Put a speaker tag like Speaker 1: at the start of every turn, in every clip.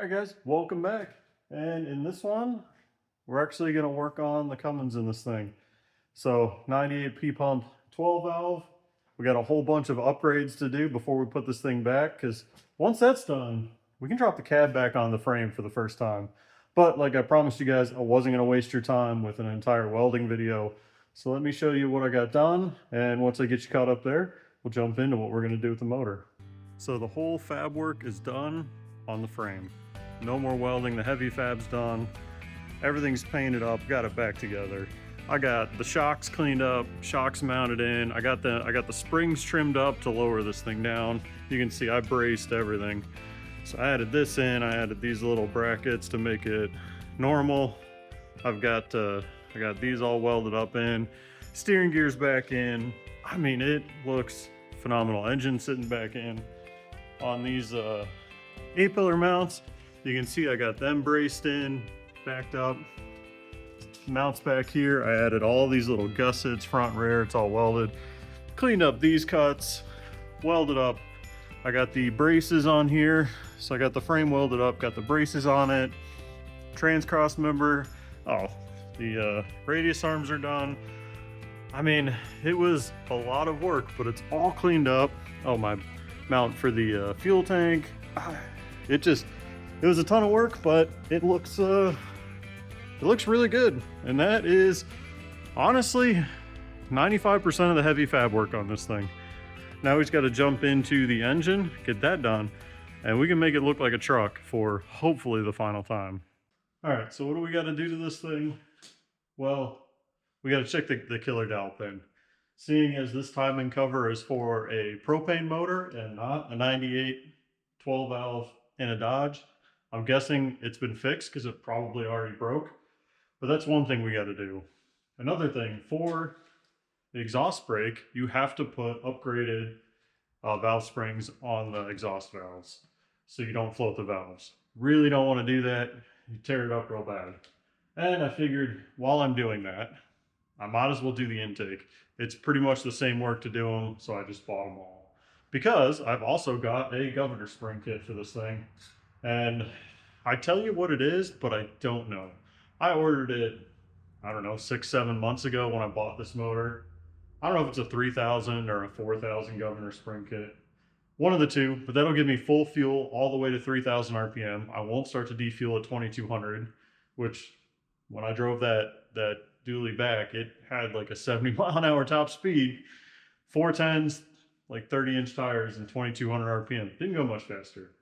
Speaker 1: Alright guys, welcome back. And in this one, we're actually going to work on the Cummins in this thing. So 98 P-pump 12 valve. We got a whole bunch of upgrades to do before we put this thing back, because once that's done, we can drop the cab back on the frame for the first time. But like I promised you guys, I wasn't going to waste your time with an entire welding video. So let me show you what I got done, and once I get you caught up there, we'll jump into what we're going to do with the motor. So the whole fab work is done on the frame. No more welding, the heavy fab's done. Everything's painted up, got it back together. I got the shocks cleaned up, shocks mounted in. I got the springs trimmed up to lower this thing down. You can see I braced everything. So I added this in, I added these little brackets to make it normal. I got these all welded up in. Steering gear's back in. I mean, it looks phenomenal. Engine sitting back in. On these A-pillar mounts, you can see I got them braced in, backed up. Mounts back here, I added all these little gussets, front, rear, it's all welded. Cleaned up these cuts, welded up. I got the braces on here, so I got the frame welded up, got the braces on it. Trans cross member, the radius arms are done. I mean, it was a lot of work, but it's all cleaned up. Oh, my mount for the fuel tank. It was a ton of work, but it looks really good. And that is honestly 95% of the heavy fab work on this thing. Now we just got to jump into the engine, get that done, and we can make it look like a truck for hopefully the final time. All right, so what do we got to do to this thing? Well, we got to check the killer dowel pin. Seeing as this timing cover is for a propane motor and not a 98 12 valve in a Dodge, I'm guessing it's been fixed because it probably already broke. But that's one thing we got to do. Another thing, for the exhaust brake, you have to put upgraded valve springs on the exhaust valves so you don't float the valves. Really don't want to do that. You tear it up real bad. And I figured while I'm doing that, I might as well do the intake. It's pretty much the same work to do them, so I just bought them all. Because I've also got a governor spring kit for this thing. And I tell you what it is, but I don't know. I ordered it, I don't know, 6-7 months ago when I bought this motor. I don't know if it's a 3000 or a 4000 governor spring kit. One of the two, but that'll give me full fuel all the way to 3000 RPM. I won't start to defuel at 2200, which when I drove that dually back, it had like a 70 mile an hour top speed, 410s, like 30-inch tires and 2200 RPM. Didn't go much faster.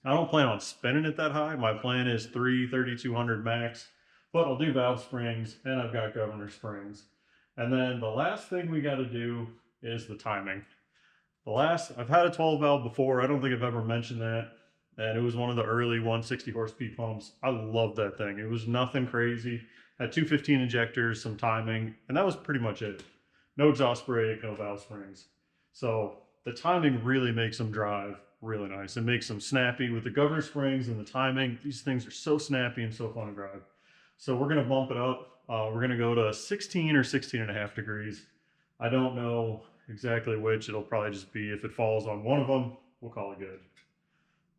Speaker 1: I don't plan on spinning it that high. My plan is 3200 max, but I'll do valve springs and I've got governor springs. And then the last thing we got to do is the timing. I've had a 12 valve before. I don't think I've ever mentioned that. And it was one of the early 160 horse P pumps. I loved that thing. It was nothing crazy. Had 215 injectors, some timing, and that was pretty much it. No exhaust brake, no valve springs. So the timing really makes them drive really nice. It makes them snappy with the governor springs and the timing. These things are so snappy and so fun to drive. So we're gonna bump it up. We're gonna go to 16 or 16.5 degrees. I don't know exactly which. It'll probably just be, if it falls on one of them, we'll call it good.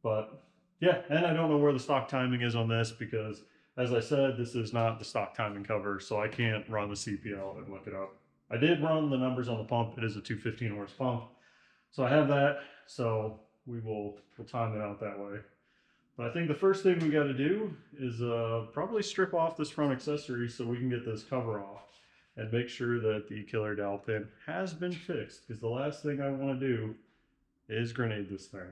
Speaker 1: But yeah, and I don't know where the stock timing is on this because, as I said, this is not the stock timing cover, so I can't run the CPL and look it up. I did run the numbers on the pump. It is a 215 horse pump. So I have that, so we'll time it out that way. But I think the first thing we got to do is probably strip off this front accessory so we can get this cover off and make sure that the killer dowel pin has been fixed, because the last thing I want to do is grenade this thing.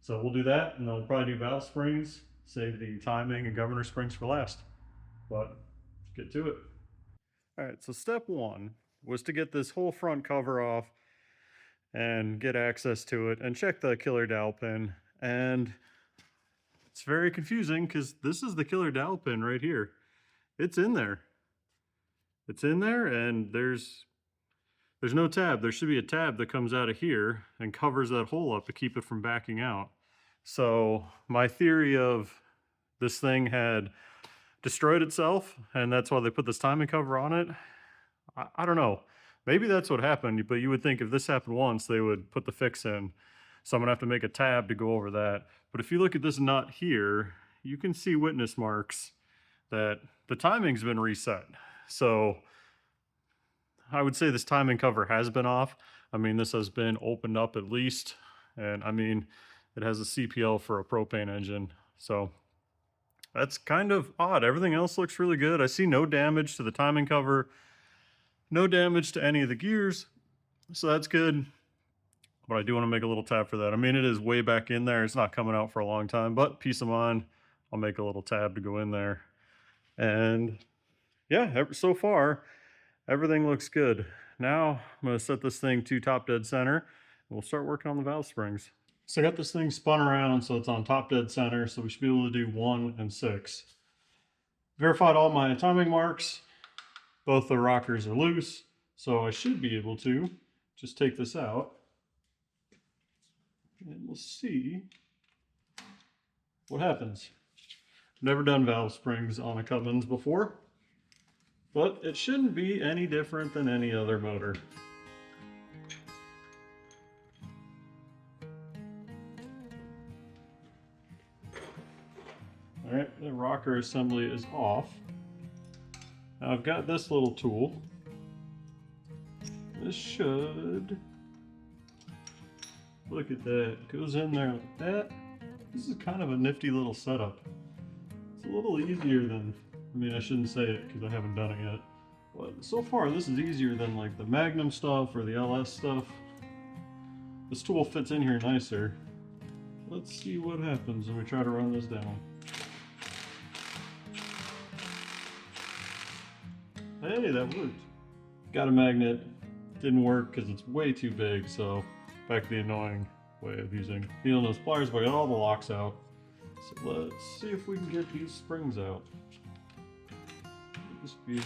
Speaker 1: So we'll do that, and then we'll probably do valve springs, save the timing and governor springs for last. But let's get to it. All right, so step one was to get this whole front cover off and get access to it and check the killer dowel pin. And it's very confusing because this is the killer dowel pin right here. It's in there. It's in there, and there's no tab. There should be a tab that comes out of here and covers that hole up to keep it from backing out. So my theory of this thing had destroyed itself, and that's why they put this timing cover on it, I don't know. Maybe that's what happened, but you would think if this happened once, they would put the fix in. So I'm gonna have to make a tab to go over that. But if you look at this nut here, you can see witness marks that the timing's been reset. So I would say this timing cover has been off. I mean, this has been opened up at least, and I mean, it has a CPL for a propane engine. So that's kind of odd. Everything else looks really good. I see no damage to the timing cover, no damage to any of the gears. So that's good. But I do want to make a little tab for that. I mean, it is way back in there. It's not coming out for a long time, but peace of mind, I'll make a little tab to go in there. And yeah, so far, everything looks good. Now I'm going to set this thing to top dead center, and we'll start working on the valve springs. So I got this thing spun around so it's on top dead center, so we should be able to do 1 and 6. Verified all my timing marks. Both the rockers are loose, so I should be able to just take this out, and we'll see what happens. Never done valve springs on a Cummins before, but it shouldn't be any different than any other motor. All right, the rocker assembly is off. Now I've got this little tool. This should, look at that, it goes in there like that. This is kind of a nifty little setup. It's a little easier than, I mean, I shouldn't say it because I haven't done it yet, but so far this is easier than like the Magnum stuff or the LS stuff. This tool fits in here nicer. Let's see what happens when we try to run this down. Hey, that worked. Got a magnet. Didn't work because it's way too big, so back to the annoying way of using needle nose pliers, but I got all the locks out. So let's see if we can get these springs out. Just be...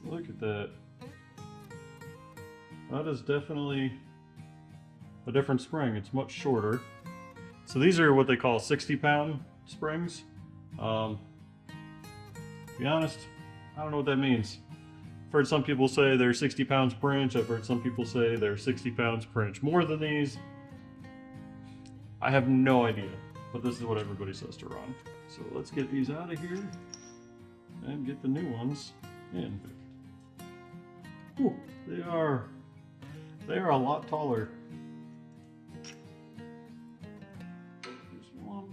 Speaker 1: Look at that. That is definitely a different spring. It's much shorter. So these are what they call 60-pound springs. To be honest, I don't know what that means. I've heard some people say they're 60 pounds per inch. I've heard some people say they're 60 pounds per inch more than these. I have no idea, but this is what everybody says to run. So let's get these out of here and get the new ones in. Ooh, they are a lot taller. There's one.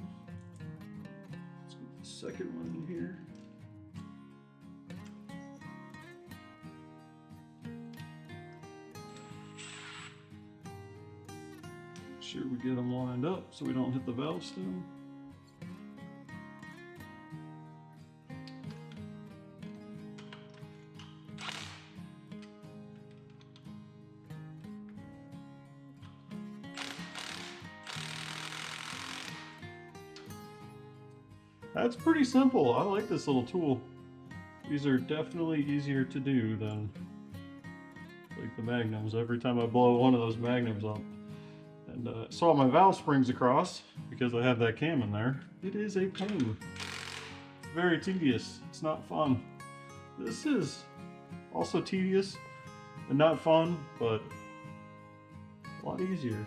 Speaker 1: Let's get the second one in here. Make sure we get them lined up so we don't hit the valve stem. That's pretty simple. I like this little tool. These are definitely easier to do than like the Magnums. Every time I blow one of those Magnums up. And saw my valve springs across because I have that cam in there. It is a pain. It's very tedious. It's not fun. This is also tedious and not fun, but a lot easier.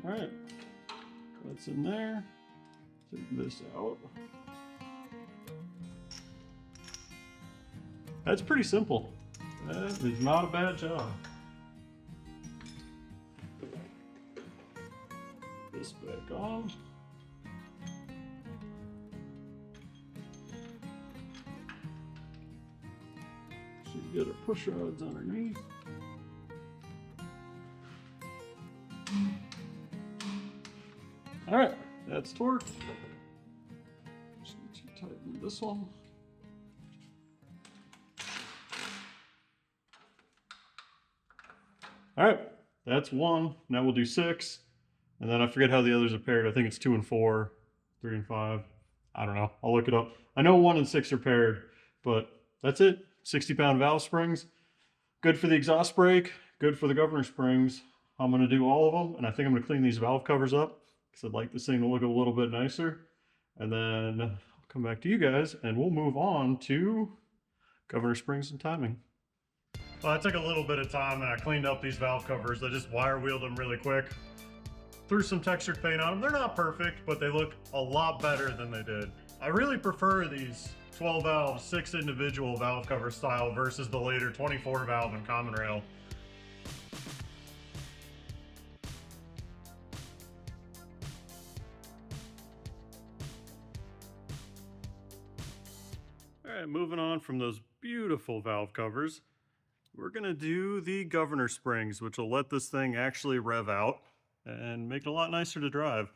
Speaker 1: All right, that's in there. Take this out. That's pretty simple. That is not a bad job. This back on. Should get our push rods underneath. All right, that's torqued. Just need to tighten this one. All right, that's 1. Now we'll do 6. And then I forget how the others are paired. I think it's 2 and 4, 3 and 5. I don't know. I'll look it up. I know 1 and 6 are paired, but that's it. 60-pound valve springs. Good for the exhaust brake, good for the governor springs. I'm going to do all of them, and I think I'm going to clean these valve covers up because I'd like this thing to look a little bit nicer. And then I'll come back to you guys, and we'll move on to governor springs and timing. Well, I took a little bit of time and I cleaned up these valve covers. I just wire wheeled them really quick. Threw some textured paint on them. They're not perfect, but they look a lot better than they did. I really prefer these 12 valve, 6 individual valve cover style versus the later 24 valve and common rail. All right, moving on from those beautiful valve covers, we're gonna do the governor springs, which will let this thing actually rev out and make it a lot nicer to drive.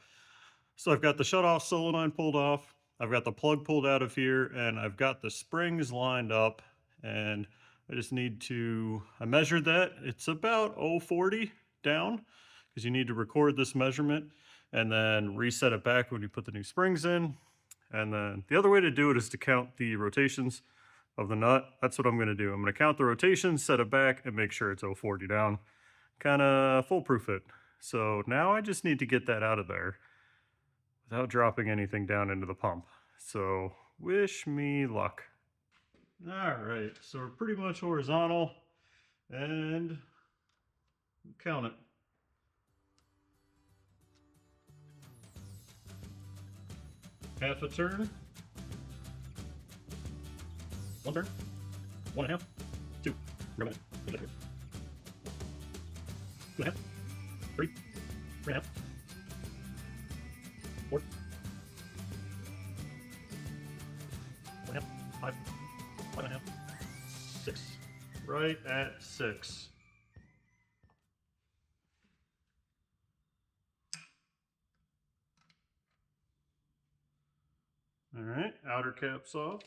Speaker 1: So I've got the shutoff solenoid pulled off, I've got the plug pulled out of here, and I've got the springs lined up, and I just need to, I measured that, it's about 0.40 down, because you need to record this measurement and then reset it back when you put the new springs in. And then the other way to do it is to count the rotations of the nut. That's what I'm going to do. I'm going to count the rotations, set it back, and make sure it's 0.40 down. Kind of foolproof it. So now I just need to get that out of there without dropping anything down into the pump. So wish me luck. All right, so we're pretty much horizontal, and count it. Half a turn. 1 turn. 1.5. 2. Rub it. Put it here. 2.5. 3. 3.5. 4. 1.5. 5. 5.5. 6. Right at 6. All right, outer caps off.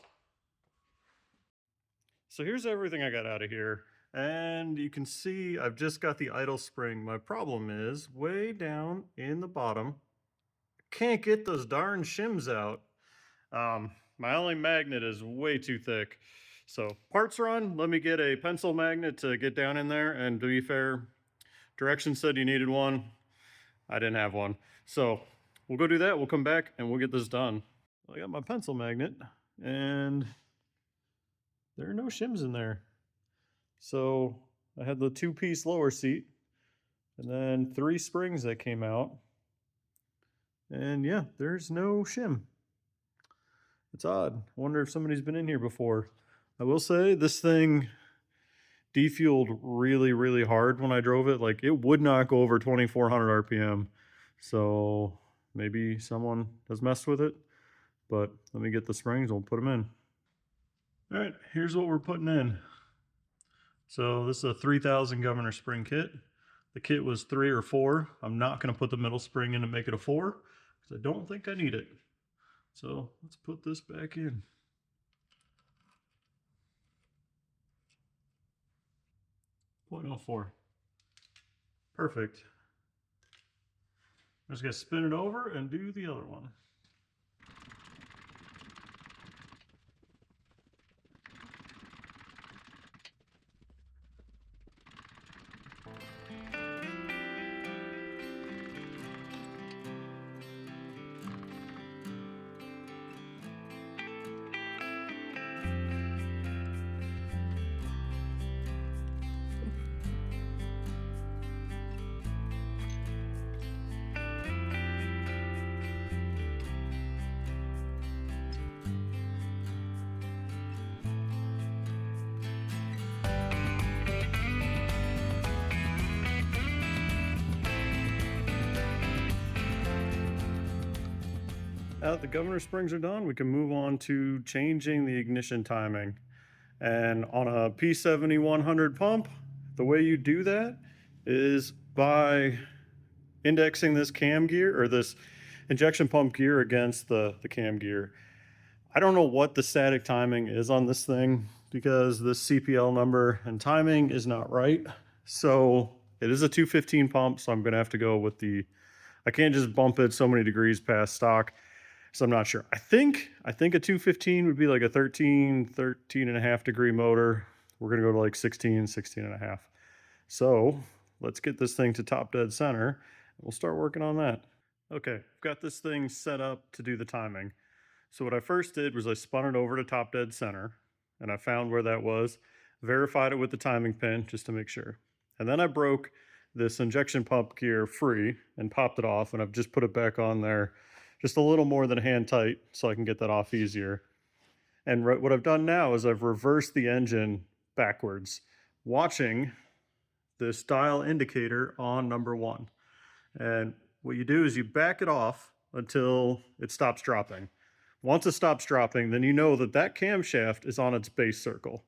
Speaker 1: So here's everything I got out of here. And you can see I've just got the idle spring. My problem is way down in the bottom, I can't get those darn shims out. My only magnet is way too thick. So parts run, let me get a pencil magnet to get down in there. And to be fair, directions said you needed one. I didn't have one. So we'll go do that. We'll come back and we'll get this done. I got my pencil magnet and there are no shims in there. So I had the 2-piece lower seat and then 3 springs that came out. And yeah, there's no shim. It's odd. I wonder if somebody's been in here before. I will say this thing defueled really, really hard when I drove it. Like it would not go over 2,400 RPM. So maybe someone has messed with it. But let me get the springs, we'll put them in. All right, here's what we're putting in. So this is a 3000 governor spring kit. The kit was 3 or 4. I'm not gonna put the middle spring in to make it a 4, because I don't think I need it. So let's put this back in. .04. Perfect. I'm just gonna spin it over and do the other one. Now that the governor springs are done, we can move on to changing the ignition timing. And on a P7100 pump, the way you do that is by indexing this cam gear or this injection pump gear against the cam gear. I don't know what the static timing is on this thing because this CPL number and timing is not right. So it is a 215 pump, so I'm gonna have to go with the, I can't just bump it so many degrees past stock. So I'm not sure. I think a 215 would be like a 13 and a half degree motor. We're gonna go to like 16 and a half. So let's get this thing to top dead center. We'll start working on that. Okay, I've got this thing set up to do the timing. So what I first did was I spun it over to top dead center, and I found where that was, verified it with the timing pin just to make sure. And then I broke this injection pump gear free and popped it off, and I've just put it back on there just a little more than hand tight so I can get that off easier. And what I've done now is I've reversed the engine backwards, watching this dial indicator on number 1. And what you do is you back it off until it stops dropping. Once it stops dropping, then you know that that camshaft is on its base circle,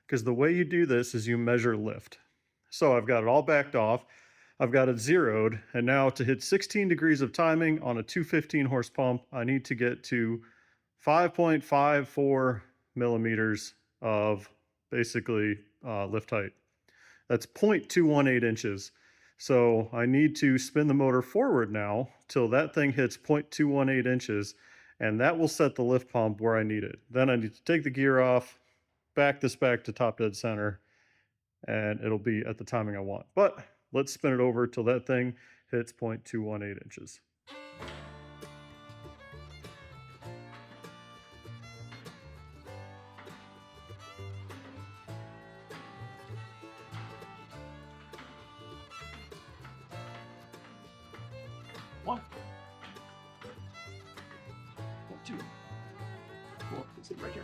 Speaker 1: because the way you do this is you measure lift. So I've got it all backed off, I've got it zeroed, and now to hit 16 degrees of timing on a 215 horse pump, I need to get to 5.54 millimeters of basically lift height. That's 0.218 inches. So I need to spin the motor forward now till that thing hits 0.218 inches, and that will set the lift pump where I need it. Then I need to take the gear off, back this back to top dead center, and it'll be at the timing I want. But let's spin it over till that thing hits 0.218 inches. One, two, four, it's right here.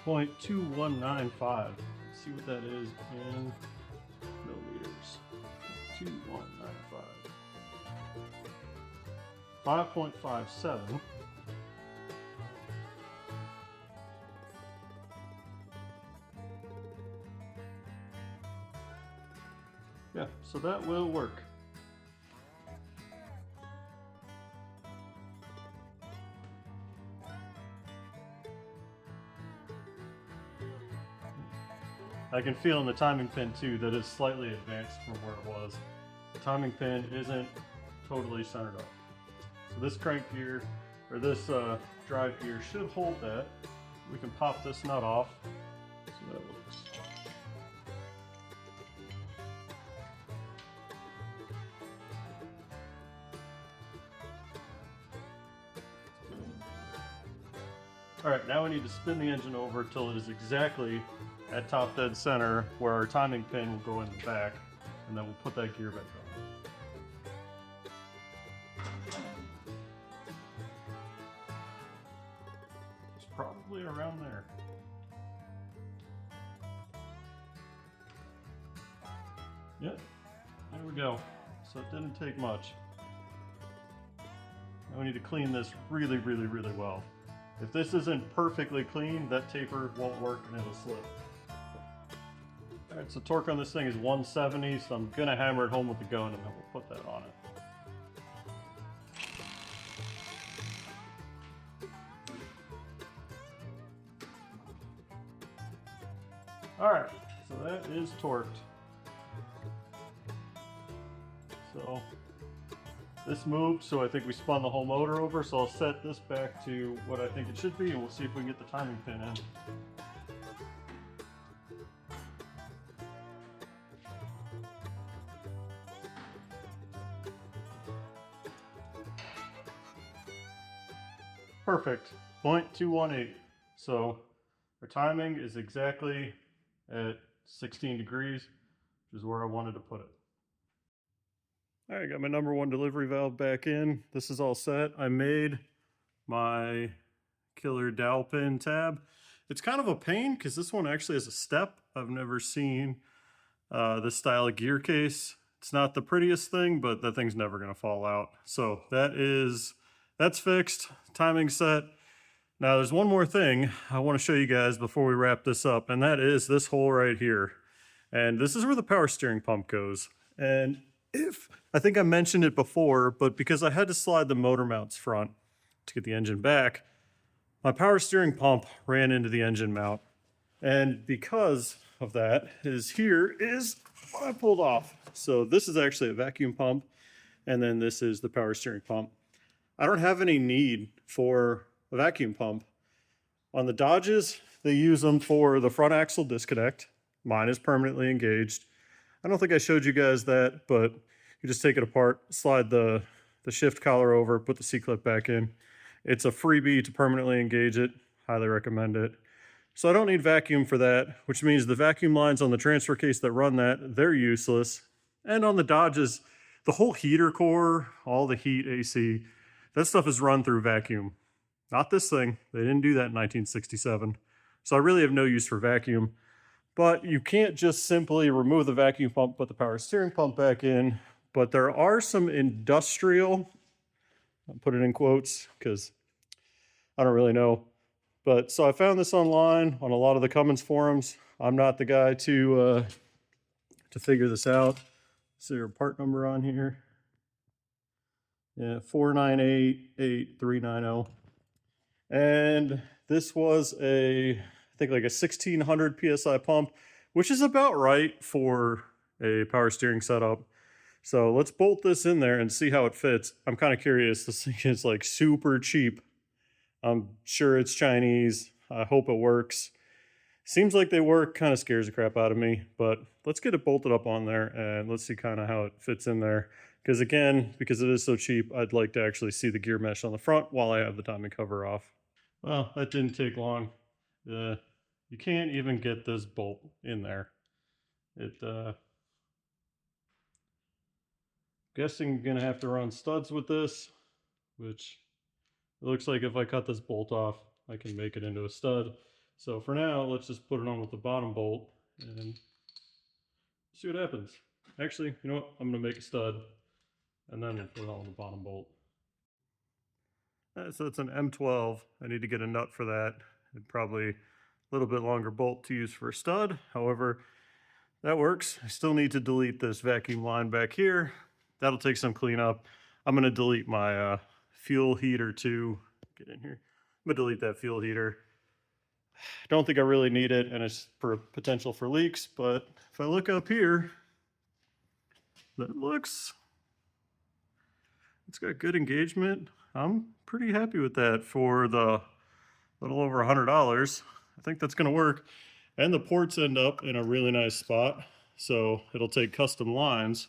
Speaker 1: .2195. Let's see what that is in millimeters. 2195. 5.57. Yeah, so that will work. I can feel in the timing pin too that it's slightly advanced from where it was. The timing pin isn't totally centered up. So this crank gear, or this drive gear should hold that. We can pop this nut off so that works. All right, now we need to spin the engine over till it is exactly at top dead center where our timing pin will go in the back, and then we'll put that gear back on. It's probably around there. Yep, there we go. So it didn't take much. Now we need to clean this really, really, really well. If this isn't perfectly clean, that taper won't work and it'll slip. All right, so torque on this thing is 170, so I'm gonna hammer it home with the gun and then we'll put that on it. All right, so that is torqued. So this moved, so I think we spun the whole motor over, so I'll set this back to what I think it should be, and we'll see if we can get the timing pin in. Perfect, 0.218. So our timing is exactly at 16 degrees, which is where I wanted to put it. All right, got my number 1 delivery valve back in. This is all set. I made my killer dowel pin tab. It's kind of a pain because this one actually has a step. I've never seen this style of gear case. It's not the prettiest thing, but that thing's never gonna fall out. So that's fixed, timing set. Now there's one more thing I wanna show you guys before we wrap this up, and that is this hole right here. And this is where the power steering pump goes. And I think I mentioned it before, but because I had to slide the motor mounts front to get the engine back, my power steering pump ran into the engine mount. And because of that, here is what I pulled off. So this is actually a vacuum pump. and then this is the power steering pump. I don't have any need for a vacuum pump. On the Dodges, they use them for the front axle disconnect. Mine is permanently engaged. I don't think I showed you guys that, but you just take it apart, slide the shift collar over, put the C-clip back in. It's a freebie to permanently engage it. Highly recommend it. So I don't need vacuum for that, which means the vacuum lines on the transfer case that run that, they're useless. And on the Dodges, the whole heater core, all the heat, AC, that stuff is run through vacuum. Not this thing. They didn't do that in 1967. So I really have no use for vacuum. But you can't just simply remove the vacuum pump, put the power steering pump back in. But there are some industrial, I'll put it in quotes because I don't really know. But so I found this online on a lot of the Cummins forums. I'm not the guy to figure this out. Is there a part number on here? Yeah, 4988390. And this was I think like a 1600 PSI pump, which is about right for a power steering setup. So let's bolt this in there and see how it fits. I'm kind of curious. This thing is like super cheap. I'm sure it's Chinese. I hope it works. Seems like they work, kind of scares the crap out of me, but let's get it bolted up on there and let's see kind of how it fits in there. Because again, because it is so cheap, I'd like to actually see the gear mesh on the front while I have the timing cover off. Well, that didn't take long. You can't even get this bolt in there. Guessing you're gonna have to run studs with this, which it looks like if I cut this bolt off, I can make it into a stud. So for now, let's just put it on with the bottom bolt and see what happens. Actually, you know what? I'm gonna make a stud and then put it on with the bottom bolt. So it's an M12. I need to get a nut for that. And probably a little bit longer bolt to use for a stud. However, that works. I still need to delete this vacuum line back here. That'll take some cleanup. I'm gonna delete my fuel heater too. Get in here. I'm gonna delete that fuel heater. I don't think I really need it, and it's for potential for leaks, but if I look up here, it's got good engagement. I'm pretty happy with that for the little over $100. I think that's gonna work. And the ports end up in a really nice spot, so it'll take custom lines.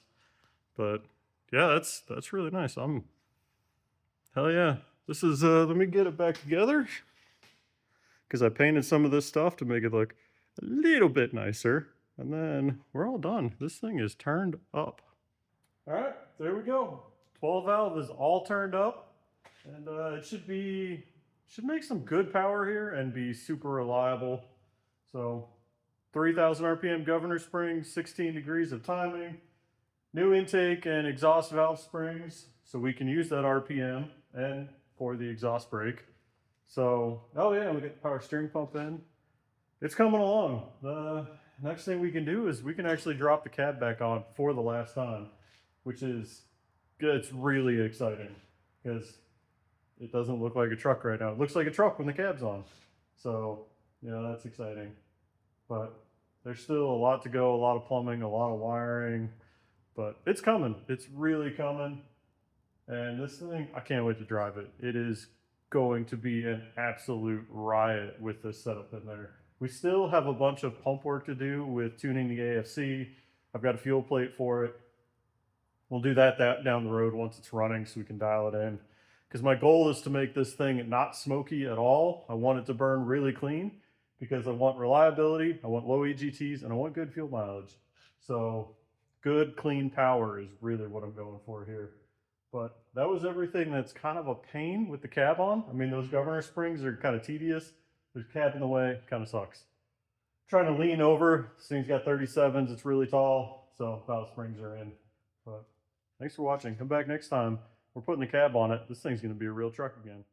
Speaker 1: But yeah, that's really nice. Hell yeah. This is, let me get it back together because I painted some of this stuff to make it look a little bit nicer. And then we're all done. This thing is turned up. All right, there we go. 12 valve is all turned up, and it should make some good power here and be super reliable. So 3,000 RPM governor springs, 16 degrees of timing, new intake and exhaust valve springs, so we can use that RPM and for the exhaust brake. So, oh yeah, we got the power steering pump in. It's coming along. The next thing we can do is we can actually drop the cab back on for the last time, which is good. It's really exciting because it doesn't look like a truck right now. It looks like a truck when the cab's on. So, yeah, that's exciting. But there's still a lot to go, a lot of plumbing, a lot of wiring, but it's coming. It's really coming. And this thing, I can't wait to drive it. It is going to be an absolute riot with this setup in there. We still have a bunch of pump work to do with tuning the AFC. I've got a fuel plate for it. We'll do that down the road once it's running so we can dial it in. Because my goal is to make this thing not smoky at all. I want it to burn really clean because I want reliability, I want low EGTs, and I want good fuel mileage. So good, clean power is really what I'm going for here. But that was everything that's kind of a pain with the cab on. I mean, those governor springs are kind of tedious. There's a cab in the way, kind of sucks. Trying to lean over, this thing's got 37s, it's really tall, so valve springs are in. But thanks for watching. Come back next time. We're putting the cab on it. This thing's gonna be a real truck again.